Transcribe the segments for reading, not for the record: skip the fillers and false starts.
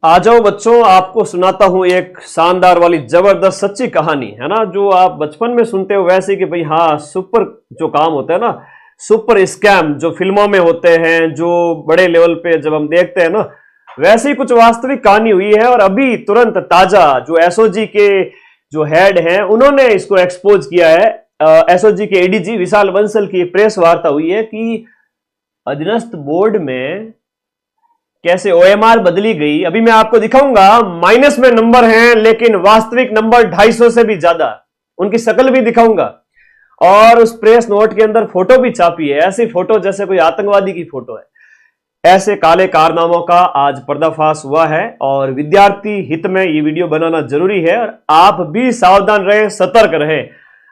आ जाओ बच्चों, आपको सुनाता हूं एक शानदार वाली जबरदस्त सच्ची कहानी, है ना, जो आप बचपन में सुनते हो वैसे कि भाई हाँ सुपर जो काम होता है ना, सुपर स्कैम जो फिल्मों में होते हैं, जो बड़े लेवल पे जब हम देखते हैं ना, वैसे ही कुछ वास्तविक कहानी हुई है। और अभी तुरंत ताजा जो एसओजी के जो हेड हैं उन्होंने इसको एक्सपोज किया है। एसओजी के एडीजी विशाल बंसल की एक प्रेस वार्ता हुई है कि अधीनस्थ बोर्ड में कैसे ओएमआर बदली गई। अभी मैं आपको दिखाऊंगा, माइनस में नंबर हैं लेकिन वास्तविक नंबर 250 से भी ज्यादा, उनकी शक्ल भी दिखाऊंगा। और उस प्रेस नोट के अंदर फोटो भी छापी है, ऐसी फोटो जैसे कोई आतंकवादी की फोटो है। ऐसे काले कारनामों का आज पर्दाफाश हुआ है और विद्यार्थी हित में ये वीडियो बनाना जरूरी है। और आप भी सावधान रहे, सतर्क रहे।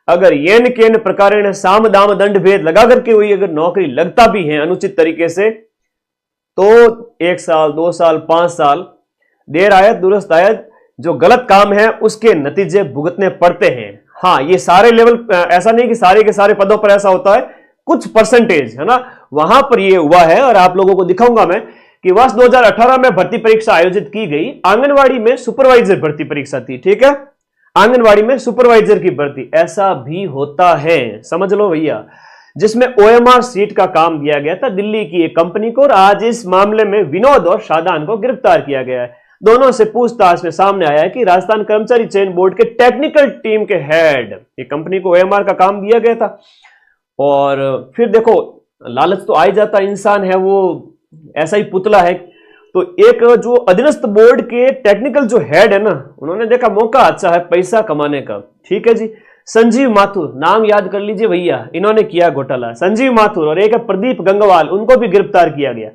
अगर येन केन प्रकार साम दाम दंड भेद लगा करके हुई अगर नौकरी लगता भी है अनुचित तरीके से, तो 1 साल 2 साल 5 साल देर आयत दुरुस्त आयत, जो गलत काम है उसके नतीजे भुगतने पड़ते हैं। हाँ, ये सारे लेवल, ऐसा नहीं कि सारे के सारे पदों पर ऐसा होता है, कुछ परसेंटेज है ना वहां पर ये हुआ है। और आप लोगों को दिखाऊंगा मैं कि वर्ष 2018 में भर्ती परीक्षा आयोजित की गई। आंगनवाड़ी में सुपरवाइजर भर्ती परीक्षा थी, ठीक है, आंगनवाड़ी में सुपरवाइजर की भर्ती। ऐसा भी होता है, समझ लो भैया, जिसमें ओएमआर सीट का काम दिया गया था दिल्ली की एक कंपनी को। और आज इस मामले में विनोद और शादान को गिरफ्तार किया गया है। दोनों से पूछताछ में सामने आया है कि राजस्थान कर्मचारी चयन बोर्ड के टेक्निकल टीम के हेड, एक कंपनी को ओएमआर का काम दिया गया था। और फिर देखो, लालच तो आ ही जाता, इंसान है वो ऐसा ही पुतला है। तो एक जो अधीनस्थ बोर्ड के टेक्निकल जो हेड है ना, उन्होंने देखा मौका अच्छा है पैसा कमाने का, ठीक है जी। संजीव माथुर, नाम याद कर लीजिए भैया, इन्होंने किया घोटाला। संजीव माथुर और एक है प्रदीप गंगवाल, उनको भी गिरफ्तार किया गया।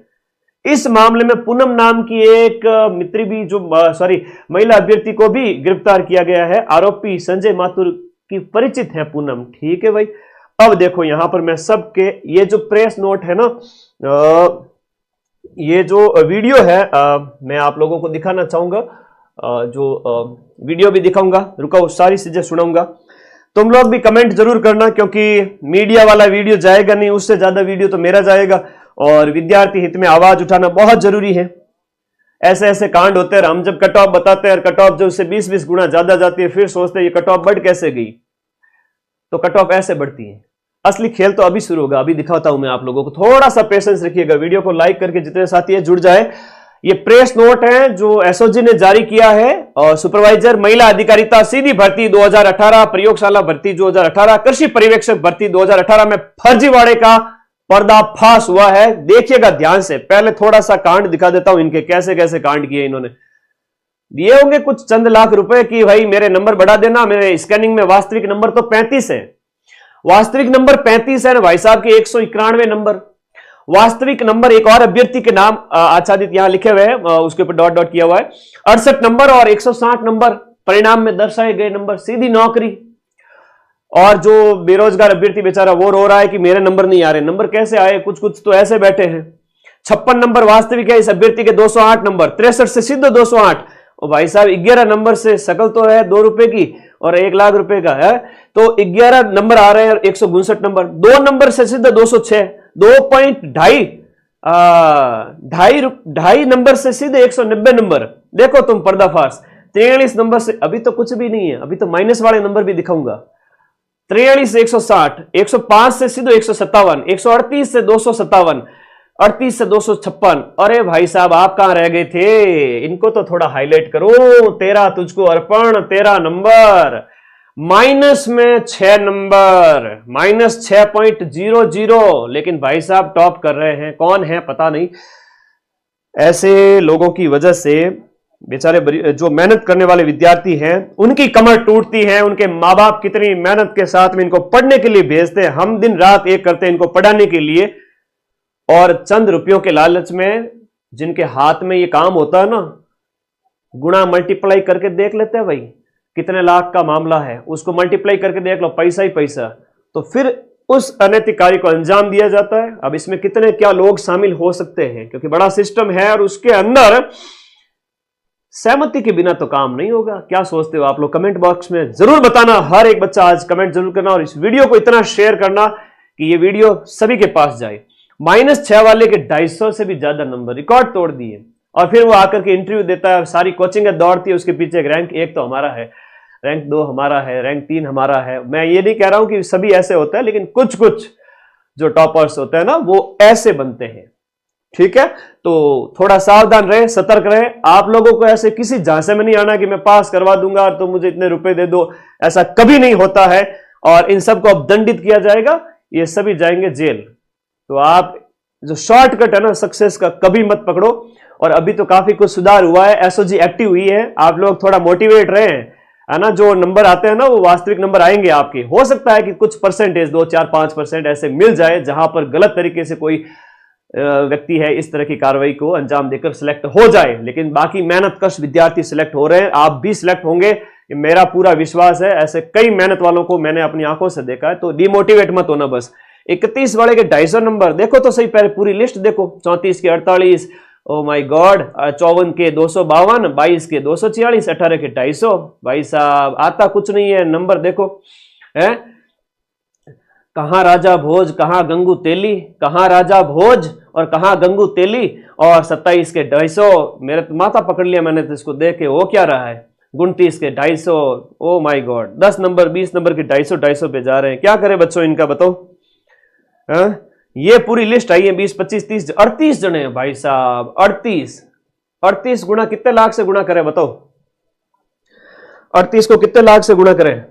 इस मामले में पूनम नाम की एक मित्री भी जो महिला अभ्यर्थी को भी गिरफ्तार किया गया है। आरोपी संजय माथुर की परिचित है पूनम, ठीक है भाई। अब देखो यहां पर मैं सबके ये जो प्रेस नोट है ना, ये जो वीडियो है मैं आप लोगों को दिखाना चाहूंगा, जो वीडियो भी दिखाऊंगा, रुको सारी चीजें सुनाऊंगा। तुम लोग भी कमेंट जरूर करना, क्योंकि मीडिया वाला वीडियो जाएगा नहीं, उससे ज्यादा वीडियो तो मेरा जाएगा। और विद्यार्थी हित में आवाज उठाना बहुत जरूरी है। ऐसे ऐसे कांड होते हैं, हम जब कट ऑफ बताते हैं, कट ऑफ जो उससे 20-20 गुना ज्यादा जाती है, फिर सोचते हैं ये कट ऑफ बढ़ कैसे गई। तो कट ऑफ ऐसे बढ़ती है। असली खेल तो अभी शुरू होगा, अभी दिखाता हूं मैं आप लोगों को, थोड़ा सा पेशेंस रखिएगा। वीडियो को लाइक करके जितने साथी है जुड़ जाए। ये प्रेस नोट है जो एसओजी ने जारी किया है। और सुपरवाइजर महिला अधिकारिता सीधी भर्ती 2018, प्रयोगशाला भर्ती 2018, कृषि पर्यवेक्षक भर्ती 2018 में फर्जीवाड़े का पर्दाफाश हुआ है। देखिएगा ध्यान से। पहले थोड़ा सा कांड दिखा देता हूं, इनके कैसे कैसे कांड किए इन्होंने। दिए होंगे कुछ चंद लाख रुपए कि भाई मेरे नंबर बढ़ा देना, मेरे स्कैनिंग में वास्तविक नंबर तो 35 है, वास्तविक नंबर 35 है ना भाई साहब के 191 नंबर। वास्तविक नंबर एक और अभ्यर्थी के नाम आच्छादित यहां लिखे हुए हैं, उसके ऊपर डॉट डॉट किया हुआ है, 68 नंबर और 160 नंबर परिणाम में दर्शाए गए नंबर, सीधी नौकरी। और जो बेरोजगार अभ्यर्थी बेचारा वो रो रहा है कि मेरे नंबर नहीं आ रहे। नंबर कैसे आए, कुछ कुछ तो ऐसे बैठे हैं। 56 नंबर वास्तविक है इस अभ्यर्थी के, 208 नंबर, 63 से सिद्ध 208। और भाई साहब 11 नंबर से शकल तो है 2 रुपए की और 1 लाख रुपए का है, तो 11 नंबर आ रहे हैं, 162 नंबर। 2 नंबर से सिद्ध 206, 2.2 नंबर से सीधे 190 नंबर। देखो तुम पर्दाफाश। 43 नंबर से अभी तो कुछ भी नहीं है, अभी तो माइनस वाले नंबर भी दिखाऊंगा। 43 से 160, 105 से सीधे 157, 138 से 257, 38 से 256। अरे भाई साहब आप कहां रह गए थे, इनको तो थोड़ा हाईलाइट करो। 13 तुझको अर्पण, 13 नंबर। माइनस में 6 नंबर, माइनस 6.00। लेकिन भाई साहब टॉप कर रहे हैं, कौन है पता नहीं। ऐसे लोगों की वजह से बेचारे जो मेहनत करने वाले विद्यार्थी हैं उनकी कमर टूटती है। उनके माँ बाप कितनी मेहनत के साथ में इनको पढ़ने के लिए भेजते हैं, हम दिन रात एक करते हैं इनको पढ़ाने के लिए। और चंद रुपयों के लालच में जिनके हाथ में ये काम होता है ना, गुणा मल्टीप्लाई करके देख लेते हैं भाई कितने लाख का मामला है, उसको मल्टीप्लाई करके देख लो, पैसा ही पैसा। तो फिर उस अनैतिक कार्य को अंजाम दिया जाता है। अब इसमें कितने क्या लोग शामिल हो सकते हैं, क्योंकि बड़ा सिस्टम है और उसके अंदर सहमति के बिना तो काम नहीं होगा। क्या सोचते हो आप लोग, कमेंट बॉक्स में जरूर बताना। हर एक बच्चा आज कमेंट जरूर करना और इस वीडियो को इतना शेयर करना कि ये वीडियो सभी के पास जाए। -6 वाले के 250 से भी ज्यादा नंबर रिकॉर्ड तोड़ दिए। और फिर वो आकर के इंटरव्यू देता है, सारी कोचिंग दौड़ती है उसके पीछे। एक रैंक 1 तो हमारा है, रैंक 2 हमारा है, रैंक 3 हमारा है। मैं ये नहीं कह रहा हूं कि सभी ऐसे होते हैं, लेकिन कुछ कुछ जो टॉपर्स होते हैं ना वो ऐसे बनते हैं, ठीक है। तो थोड़ा सावधान रहे, सतर्क रहे। आप लोगों को ऐसे किसी झांसे में नहीं आना कि मैं पास करवा दूंगा तो मुझे इतने रुपए दे दो, ऐसा कभी नहीं होता है। और इन सबको अब दंडित किया जाएगा, ये सभी जाएंगे जेल। तो आप जो शॉर्टकट है ना सक्सेस का, कभी मत पकड़ो। और अभी तो काफी कुछ सुधार हुआ है, एसओजी एक्टिव हुई है, आप लोग थोड़ा मोटिवेट रहे हैं, है ना। जो नंबर आते हैं ना वो वास्तविक नंबर आएंगे आपके। हो सकता है कि कुछ परसेंटेज 2, 4, 5% ऐसे मिल जाए जहां पर गलत तरीके से कोई व्यक्ति है इस तरह की कार्रवाई को अंजाम देकर सिलेक्ट हो जाए, लेकिन बाकी मेहनत कश विद्यार्थी सिलेक्ट हो रहे हैं। आप भी सिलेक्ट होंगे, ये मेरा पूरा विश्वास है। ऐसे कई मेहनत वालों को मैंने अपनी आंखों से देखा है। तो डिमोटिवेट मत होना बस। 31 वाले के 250 नंबर देखो तो सही, पहले पूरी लिस्ट देखो। 34 के 48, ओ माय गॉड, 54 के 252, 22 के 246, 18 के 250। भाई साहब आता कुछ नहीं है, नंबर देखो है। कहां राजा भोज, कहां गंगू तेली, कहां राजा भोज और कहां गंगू तेली। और 27 के 250, मेरे तो माथा पकड़ लिया मैंने तो इसको देख के। वो क्या रहा है 29 के 250, oh my God. 10 number 20 number के 250 250 पे जा रहे हैं। क्या करें बच्चों इनका, बताओ। ये पूरी लिस्ट आई है, 20 25 30 38 जने हैं भाई साहब। 38 गुणा कितने लाख से गुणा करें बताओ। 38 को कितने लाख से गुणा करें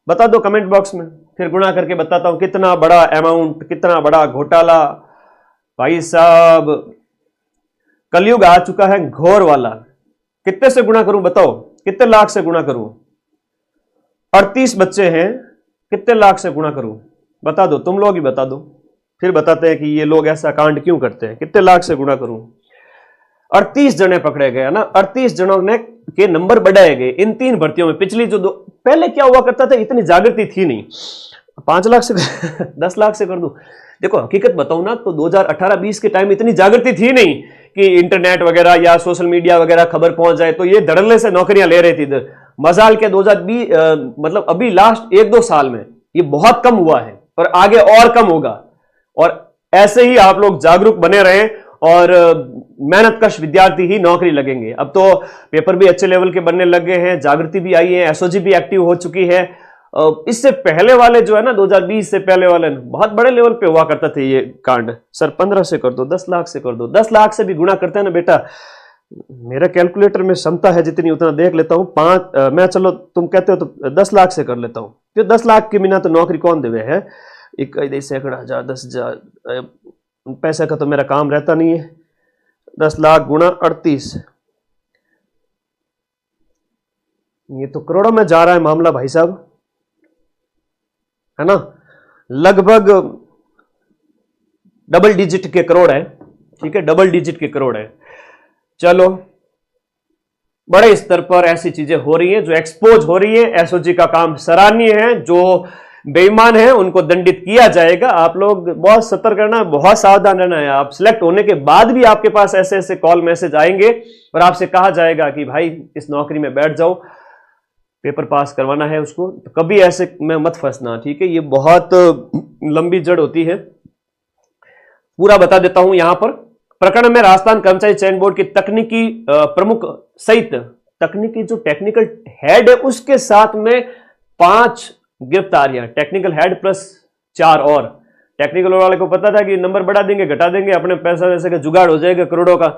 बता दो कमेंट बॉक्स में, फिर गुणा करके बताता हूं कितना बड़ा अमाउंट, कितना बड़ा घोटाला। भाई साहब कलयुग आ चुका है घोर वाला। कितने से गुणा करूं बताओ, कितने लाख से गुणा करूं। 38 बच्चे हैं, कितने लाख से गुणा करूं बता दो, तुम लोग ही बता दो। फिर बताते हैं कि ये लोग ऐसा कांड क्यों करते हैं। कितने लाख से गुणा करूं। 38 जने पकड़े गए ना, 38 जनों ने के नंबर बढ़ाए गए इन 3 भर्तियों में। पिछली जो पहले क्या हुआ करता था, इतनी जागृति थी नहीं। 5 लाख से 10 लाख से कर दूं। देखो हकीकत बताऊं ना तो 2018-20 के टाइम इतनी जागृति थी नहीं कि इंटरनेट वगैरह या सोशल मीडिया वगैरह खबर पहुंच जाए, तो ये धड़ल्ले से नौकरियां ले रही थी इधर। मजाल के 2020 मतलब अभी लास्ट 1-2 साल में ये बहुत कम हुआ है और आगे और कम होगा। और ऐसे ही आप लोग जागरूक बने रहें और मेहनत कश विद्यार्थी ही नौकरी लगेंगे। अब तो पेपर भी अच्छे लेवल के बनने लग गए हैं, जागृति भी आई है, एसओजी भी एक्टिव हो चुकी है। इससे पहले वाले जो है ना 2020 से पहले वाले बहुत बड़े लेवल पे हुआ करता थे ये कांड। सर 15 से कर दो, 10 लाख से कर दो। 10 लाख से भी गुणा करते हैं ना बेटा, मेरा कैलकुलेटर में क्षमता है जितनी उतना देख लेता हूं। 5 मैं चलो तुम कहते हो तो 10 लाख से कर लेता हूं। फिर 10 लाख के बिना तो नौकरी कौन देवे है। 1 सैकड़ा हजार 10,000 पैसे का तो मेरा काम रहता नहीं है। 10 लाख गुणा 38, ये तो करोड़ों में जा रहा है मामला भाई साहब, है ना। लगभग डबल डिजिट के करोड़ है, ठीक है, डबल डिजिट के करोड़ है। चलो बड़े स्तर पर ऐसी चीजें हो रही हैं जो एक्सपोज हो रही है। एसओजी का काम सराहनीय है, जो बेईमान है उनको दंडित किया जाएगा। आप लोग बहुत सतर्क रहना है, बहुत सावधान रहना है। आप सिलेक्ट होने के बाद भी आपके पास ऐसे ऐसे कॉल मैसेज आएंगे और आपसे कहा जाएगा कि भाई इस नौकरी में बैठ जाओ, पेपर पास करवाना है उसको। तो कभी ऐसे में मत फंसना, ठीक है। ये बहुत लंबी जड़ होती है, पूरा बता देता हूं यहां पर। प्रकरण में राजस्थान कर्मचारी चयन बोर्ड की तकनीकी प्रमुख सहित तकनीकी जो टेक्निकल हेड है उसके साथ में 5 गिरफ्तारियां। टेक्निकल हेड प्लस 4 और। टेक्निकल वाले को पता था कि नंबर बढ़ा देंगे घटा देंगे, अपने पैसा वैसे का जुगाड़ हो जाएगा करोड़ों का,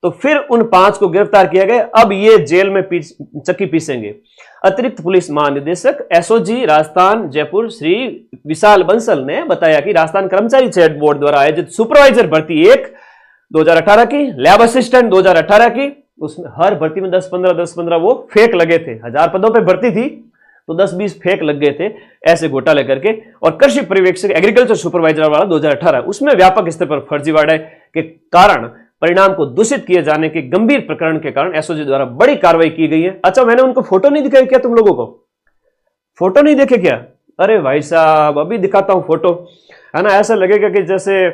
तो फिर उन 5 को गिरफ्तार किया गया। अब ये जेल में चक्की पीसेंगे। अतिरिक्त पुलिस महानिदेशक एसओजी राजस्थान जयपुर श्री विशाल बंसल ने बताया कि राजस्थान कर्मचारी चयन बोर्ड द्वारा आयोजित सुपरवाइजर भर्ती 1 2018 की, लैब असिस्टेंट 2018 की, उसमें हर भर्ती में 10-15 वो फेक लगे थे। 1000 पदों पे भर्ती थी तो 10-20 फेक लग गए थे ऐसे घोटाले करके। और कृषि पर्यवेक्षक एग्रीकल्चर सुपरवाइजर वाला 2018, उसमें व्यापक स्तर पर फर्जीवाड़े के कारण परिणाम को दूषित किए जाने के गंभीर प्रकरण के कारण एसओजी द्वारा बड़ी कार्रवाई की गई है। अच्छा मैंने उनको फोटो नहीं दिखाई क्या, तुम लोगों को फोटो नहीं देखे क्या? अरे भाई साहब अभी दिखाता हूं फोटो, है ना। ऐसा लगेगा कि जैसे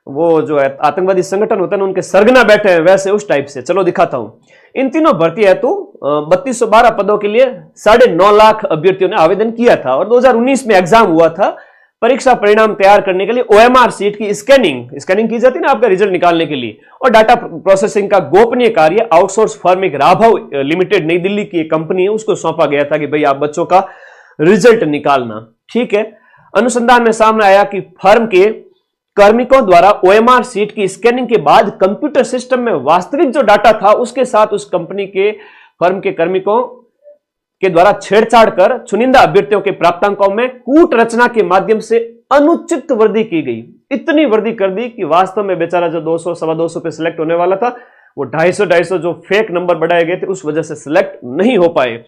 वो जो है आतंकवादी संगठन होता है ना, उनके सरगना बैठे हैं वैसे, उस टाइप से। चलो दिखाता हूं। इन तीनों भर्ती हेतु 3212 पदों के लिए 9.5 लाख अभ्यर्थियों ने आवेदन किया था और 2019 में एग्जाम हुआ था। परीक्षा परिणाम तैयार करने के लिए ओएमआर सीट की स्कैनिंग की जाती है ना आपका रिजल्ट निकालने के लिए, और डाटा प्रोसेसिंग का गोपनीय कार्य आउटसोर्स फर्म एक राघव लिमिटेड नई दिल्ली की एक कंपनी है उसको सौंपा गया था कि भाई आप बच्चों का रिजल्ट निकालना। ठीक है। अनुसंधान में सामने आया कि फर्म के कार्मिकों द्वारा ओएमआर सीट की स्कैनिंग के बाद कंप्यूटर सिस्टम में वास्तविक जो डाटा था उसके साथ उस कंपनी के फर्म के कार्मिकों के द्वारा छेड़छाड़ कर चुनिंदा अभ्यर्थियों के प्राप्तांकों में कूट रचना के माध्यम से अनुचित वृद्धि की गई। इतनी वृद्धि कर दी कि वास्तव में बेचारा जो 200 सवा 200 पे सिलेक्ट होने वाला था वो 250 जो फेक नंबर बढ़ाए गए थे उस वजह से सिलेक्ट नहीं हो पाए,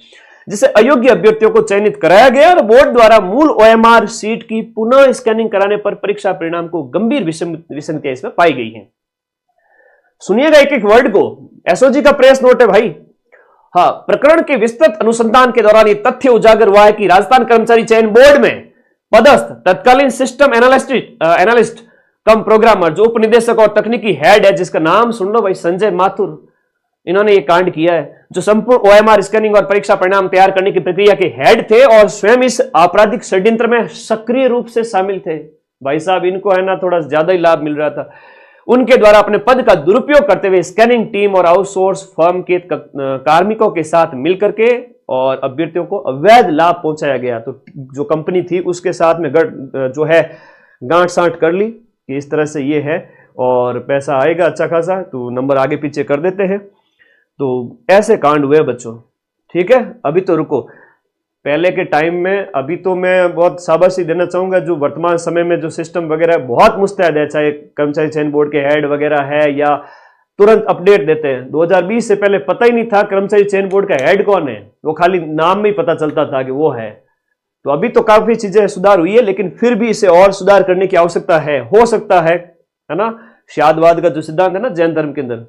जिसे अयोग्य अभ्यर्थियों को चयनित कराया गया और बोर्ड द्वारा मूल ओएमआर सीट की पुनः स्कैनिंग कराने पर परीक्षा परिणाम को गंभीर विसंगतियां इसमें पाई गई हैं। सुनिएगा एक एक वर्ड को, एसओजी का प्रेस नोट है भाई। हाँ, प्रकरण के विस्तृत अनुसंधान के दौरान यह तथ्य उजागर हुआ है कि राजस्थान कर्मचारी चयन बोर्ड में पदस्थ तत्कालीन सिस्टम एनालिस्ट कम प्रोग्रामर जो उप निदेशक और तकनीकी हेड है, जिसका नाम सुन लो भाई, संजय माथुर, इन्होंने ये कांड किया है, जो संपूर्ण ओएमआर स्कैनिंग और परीक्षा परिणाम तैयार करने की प्रक्रिया के हेड थे और स्वयं इस आपराधिक षड्यंत्र में सक्रिय रूप से शामिल थे। भाई साहब, इनको है ना थोड़ा ज्यादा ही लाभ मिल रहा था। उनके द्वारा अपने पद का दुरुपयोग करते हुए स्कैनिंग टीम और आउटसोर्स फर्म के कार्मिकों के साथ मिलकर के और अभ्यर्थियों को अवैध लाभ पहुंचाया गया। तो जो कंपनी थी उसके साथ में जो है गांठ साठ कर ली कि इस तरह से ये है और पैसा आएगा अच्छा खासा, तो नंबर आगे पीछे कर देते हैं। तो ऐसे कांड हुए बच्चों। ठीक है, अभी तो रुको, पहले के टाइम में, अभी तो मैं बहुत शाबाशी देना चाहूंगा जो वर्तमान समय में जो सिस्टम वगैरह बहुत मुस्तैद है, चाहे कर्मचारी चयन बोर्ड के हेड वगैरह है या तुरंत अपडेट देते हैं। 2020 से पहले पता ही नहीं था कर्मचारी चयन बोर्ड का हेड कौन है, वो खाली नाम में ही पता चलता था कि वो है। तो अभी तो काफी चीजें सुधार हुई है, लेकिन फिर भी इसे और सुधार करने की आवश्यकता है। हो सकता है ना, शादवाद का जो सिद्धांत है ना जैन धर्म के अंदर,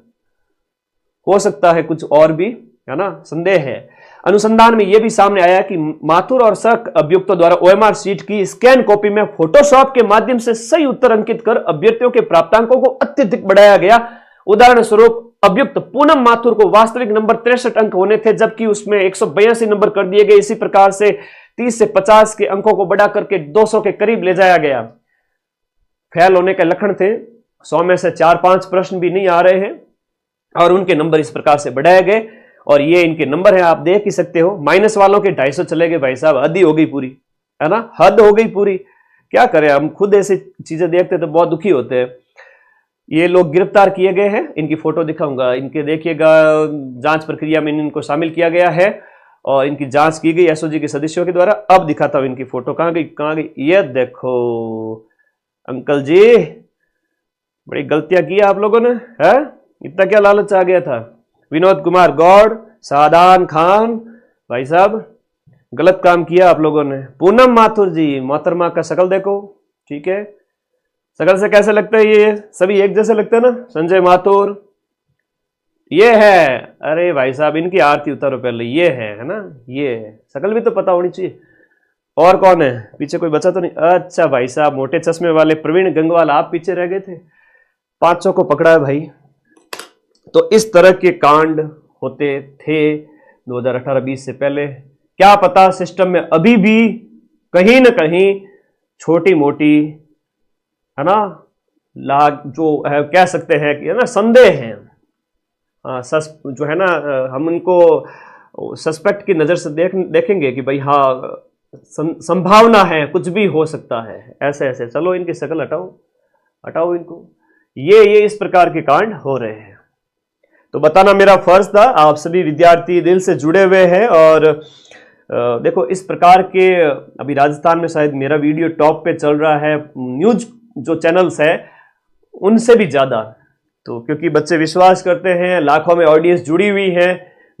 हो सकता है कुछ और भी, है ना, संदेह है। अनुसंधान में यह भी सामने आया कि माथुर और सक अभियुक्तों द्वारा ओएमआर सीट की स्कैन कॉपी में फोटोशॉप के माध्यम से सही उत्तर अंकित कर अभ्यर्थियों के प्राप्तांकों को अत्यधिक बढ़ाया गया। उदाहरण स्वरूप अभियुक्त पूनम माथुर को वास्तविक नंबर 63 अंक होने थे, जबकि उसमें 182 नंबर कर दिए गए। इसी प्रकार से 30 से 50 के अंकों को बढ़ा करके 200 के करीब ले जाया गया। फेल होने के लक्षण थे, 100 में से 4-5 प्रश्न भी नहीं आ रहे हैं और उनके नंबर इस प्रकार से बढ़ाए गए। और ये इनके नंबर हैं, आप देख ही सकते हो। माइनस वालों के 250 चले गए। भाई साहब, हद ही हो गई पूरी, है ना, हद हो गई पूरी। क्या करें, हम खुद ऐसी चीजें देखते तो बहुत दुखी होते हैं। ये लोग गिरफ्तार किए गए हैं, इनकी फोटो दिखाऊंगा, इनके देखिएगा जांच प्रक्रिया में इनको शामिल किया गया है और इनकी जांच की गई एसओजी के सदस्यों के द्वारा। अब दिखाता हूं इनकी फोटो, कहां गई, ये देखो अंकल जी, बड़ी गलतियां की आप लोगों ने, है, इतना क्या लालच आ गया था। विनोद कुमार गौड़, सादान खान, भाई साहब गलत काम किया आप लोगों ने। पूनम माथुर जी, मोहतरमा का शकल देखो, ठीक है, शकल से कैसे लगता है, ये सभी एक जैसे लगते हैं ना। संजय माथुर, ये है, अरे भाई साहब इनकी आरती उतारो पहले, ये है ना, ये शकल भी तो पता होनी चाहिए। और कौन है पीछे, कोई बचा तो नहीं। अच्छा भाई साहब, मोटे चश्मे वाले प्रवीण गंगवाल, आप पीछे रह गए थे। 500 को पकड़ा है भाई। तो इस तरह के कांड होते थे 2018-20 से पहले। क्या पता सिस्टम में अभी भी कहीं ना कहीं छोटी मोटी, है ना, लाग जो है कह सकते हैं कि, है ना, संदेह है, जो है ना, हम उनको सस्पेक्ट की नजर से देखेंगे कि भाई हाँ संभावना है, कुछ भी हो सकता है, ऐसे ऐसे। चलो इनकी शक्ल हटाओ इनको। ये इस प्रकार के कांड हो रहे हैं। तो बताना मेरा फर्ज था। आप सभी विद्यार्थी दिल से जुड़े हुए हैं और देखो इस प्रकार के, अभी राजस्थान में शायद मेरा वीडियो टॉप पे चल रहा है, न्यूज जो चैनल्स है उनसे भी ज्यादा। तो क्योंकि बच्चे विश्वास करते हैं, लाखों में ऑडियंस जुड़ी हुई है,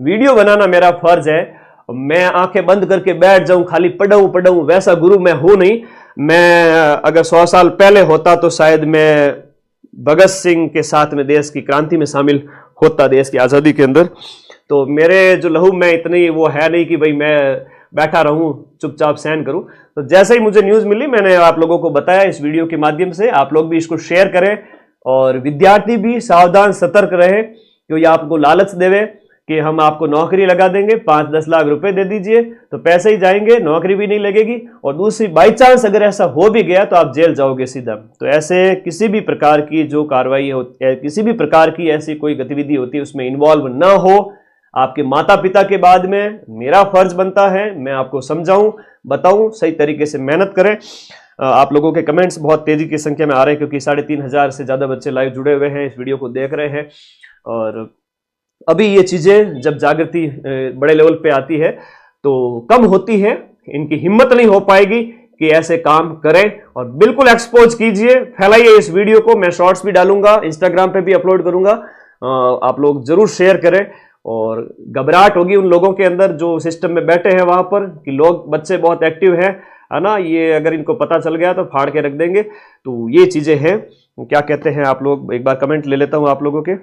वीडियो बनाना मेरा फर्ज है। मैं आंखें बंद करके बैठ जाऊं, खाली पढ़ूं, वैसा गुरु मैं हूं नहीं। मैं अगर 100 साल पहले होता तो शायद मैं भगत सिंह के साथ में देश की क्रांति में शामिल होता, देश की आजादी के अंदर। तो मेरे जो लहू में इतनी वो है नहीं कि भाई मैं बैठा रहूं चुपचाप सहन करूं। तो जैसे ही मुझे न्यूज मिली मैंने आप लोगों को बताया इस वीडियो के माध्यम से। आप लोग भी इसको शेयर करें और विद्यार्थी भी सावधान सतर्क रहे, क्योंकि आपको लालच देवे कि हम आपको नौकरी लगा देंगे, 5-10 लाख रुपए दे दीजिए, तो पैसे ही जाएंगे, नौकरी भी नहीं लगेगी। और दूसरी, बाई चांस अगर ऐसा हो भी गया तो आप जेल जाओगे सीधा। तो ऐसे किसी भी प्रकार की जो कार्रवाई होती है, किसी भी प्रकार की ऐसी कोई गतिविधि होती है, उसमें इन्वॉल्व ना हो। आपके माता पिता के बाद में मेरा फर्ज बनता है मैं आपको समझाऊं, बताऊं, सही तरीके से मेहनत करें। आप लोगों के कमेंट्स बहुत तेजी की संख्या में आ रहे हैं, क्योंकि 3,500 से ज्यादा बच्चे लाइव जुड़े हुए हैं, इस वीडियो को देख रहे हैं। और अभी ये चीजें जब जागृति बड़े लेवल पे आती है तो कम होती है, इनकी हिम्मत नहीं हो पाएगी कि ऐसे काम करें। और बिल्कुल एक्सपोज कीजिए, फैलाइए इस वीडियो को। मैं शॉर्ट्स भी डालूंगा, इंस्टाग्राम पे भी अपलोड करूंगा, आप लोग जरूर शेयर करें। और घबराहट होगी उन लोगों के अंदर जो सिस्टम में बैठे हैं वहां पर, कि लोग बच्चे बहुत एक्टिव हैं, है ना, ये अगर इनको पता चल गया तो फाड़ के रख देंगे। तो ये चीजें हैं, क्या कहते हैं आप लोग, एक बार कमेंट ले लेता हूं आप लोगों के।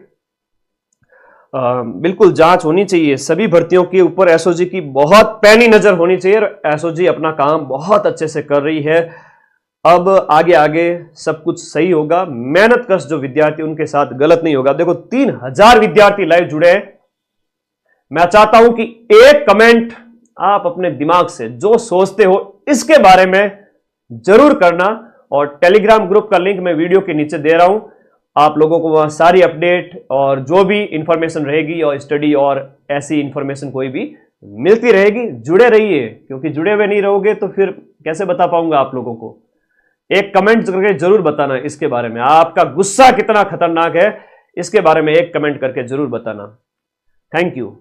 बिल्कुल जांच होनी चाहिए सभी भर्तियों के ऊपर, एसओजी की बहुत पैनी नजर होनी चाहिए। एसओजी अपना काम बहुत अच्छे से कर रही है। अब आगे आगे सब कुछ सही होगा, मेहनत कश जो विद्यार्थी उनके साथ गलत नहीं होगा। देखो 3,000 विद्यार्थी लाइव जुड़े हैं। मैं चाहता हूं कि एक कमेंट आप अपने दिमाग से जो सोचते हो इसके बारे में जरूर करना। और टेलीग्राम ग्रुप का लिंक मैं वीडियो के नीचे दे रहा हूं, आप लोगों को वहां सारी अपडेट और जो भी इंफॉर्मेशन रहेगी और स्टडी और ऐसी इंफॉर्मेशन कोई भी मिलती रहेगी। जुड़े रहिए, क्योंकि जुड़े हुए नहीं रहोगे तो फिर कैसे बता पाऊंगा आप लोगों को। एक कमेंट करके जरूर बताना इसके बारे में, आपका गुस्सा कितना खतरनाक है इसके बारे में एक कमेंट करके जरूर बताना। Thank you.